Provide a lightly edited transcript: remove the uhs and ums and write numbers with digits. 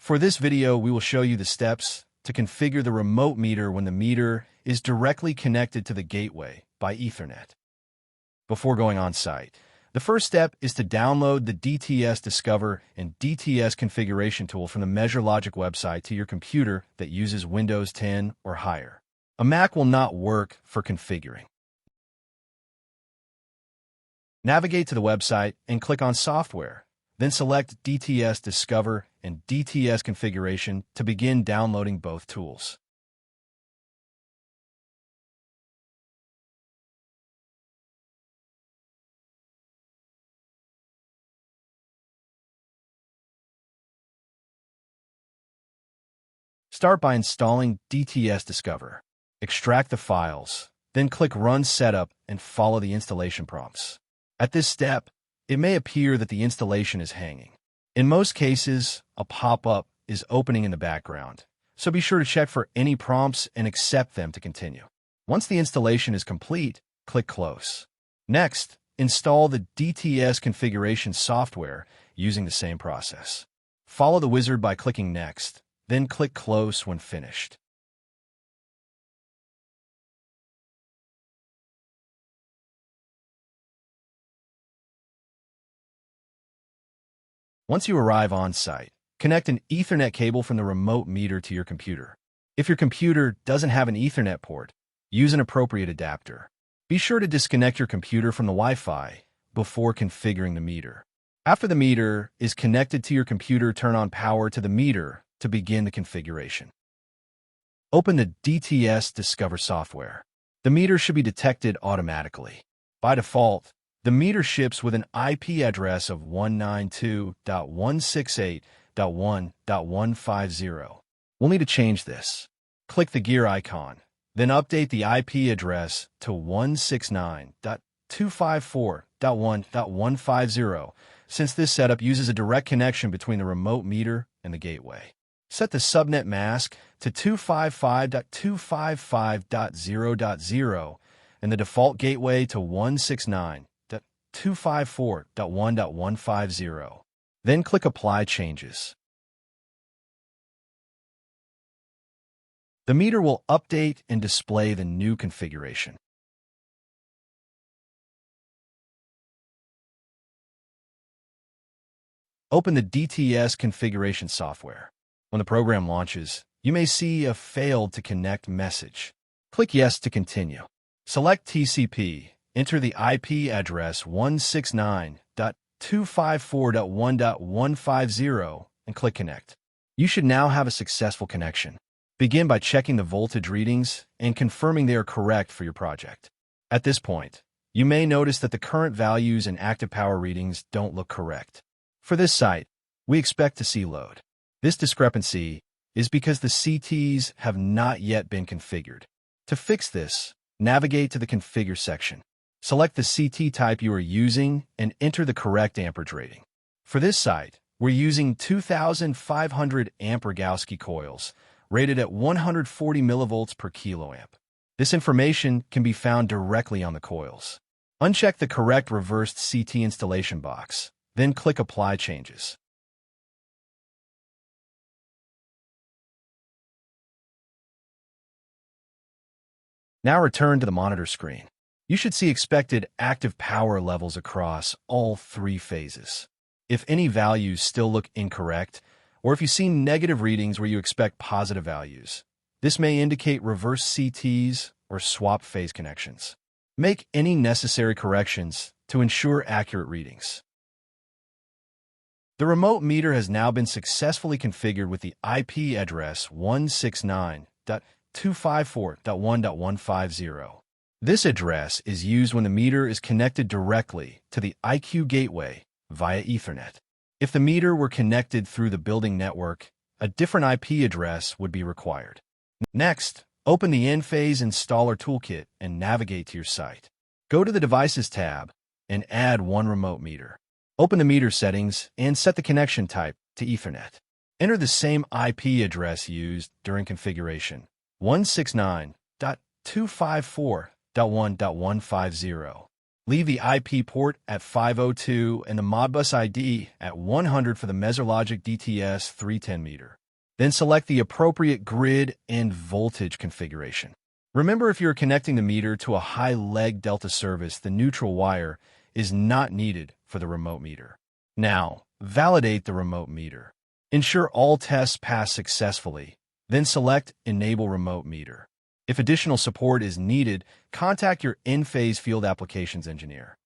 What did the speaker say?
For this video, we will show you the steps to configure the remote meter when the meter is directly connected to the gateway by Ethernet. Before going on site, the first step is to download the DTS Discover and DTS Configuration tool from the MeasureLogic website to your computer that uses Windows 10 or higher. A Mac will not work for configuring. Navigate to the website and click on Software. Then select DTS Discover and DTS Configuration to begin downloading both tools. Start by installing DTS Discover. Extract the files, then click Run Setup and follow the installation prompts. At this step, it may appear that the installation is hanging. In most cases, a pop-up is opening in the background, so be sure to check for any prompts and accept them to continue. Once the installation is complete, click Close. Next, install the DTS configuration software using the same process. Follow the wizard by clicking Next, then click Close when finished. Once you arrive on site, connect an Ethernet cable from the remote meter to your computer. If your computer doesn't have an Ethernet port, use an appropriate adapter. Be sure to disconnect your computer from the Wi-Fi before configuring the meter. After the meter is connected to your computer, turn on power to the meter to begin the configuration. Open the DTS Discover software. The meter should be detected automatically. By default, the meter ships with an IP address of 192.168.1.150. We'll need to change this. Click the gear icon, then update the IP address to 169.254.1.150, since this setup uses a direct connection between the remote meter and the gateway. Set the subnet mask to 255.255.0.0 and the default gateway to 169.254.1.150. Then click Apply Changes. The meter will update and display the new configuration. Open the DTS configuration software. When the program launches, you may see a Failed to Connect message. Click Yes to continue. Select TCP, enter the IP address 169.254.1.150, and click Connect. You should now have a successful connection. Begin by checking the voltage readings and confirming they are correct for your project. At this point, you may notice that the current values and active power readings don't look correct. For this site, we expect to see load. This discrepancy is because the CTs have not yet been configured. To fix this, navigate to the Configure section. Select the CT type you are using and enter the correct amperage rating. For this site, we're using 2,500 amp Rogowski coils, rated at 140 millivolts per kiloamp. This information can be found directly on the coils. Uncheck the correct reversed CT installation box, then click Apply Changes. Now return to the monitor screen. You should see expected active power levels across all three phases. If any values still look incorrect, or if you see negative readings where you expect positive values, this may indicate reverse CTs or swap phase connections. Make any necessary corrections to ensure accurate readings. The remote meter has now been successfully configured with the IP address 169.254.1.150. This address is used when the meter is connected directly to the IQ gateway via Ethernet. If the meter were connected through the building network, a different IP address would be required. Next, open the Enphase Installer Toolkit and navigate to your site. Go to the Devices tab and add one remote meter. Open the meter settings and set the connection type to Ethernet. Enter the same IP address used during configuration, 169.254.1.150. Leave the IP port at 502 and the Modbus ID at 100 for the MeserLogic DTS 310 meter. Then select the appropriate grid and voltage configuration. Remember, if you're connecting the meter to a high leg delta service, the neutral wire is not needed for the remote meter. Now, validate the remote meter. Ensure all tests pass successfully, then select Enable Remote Meter. If additional support is needed, contact your Enphase field applications engineer.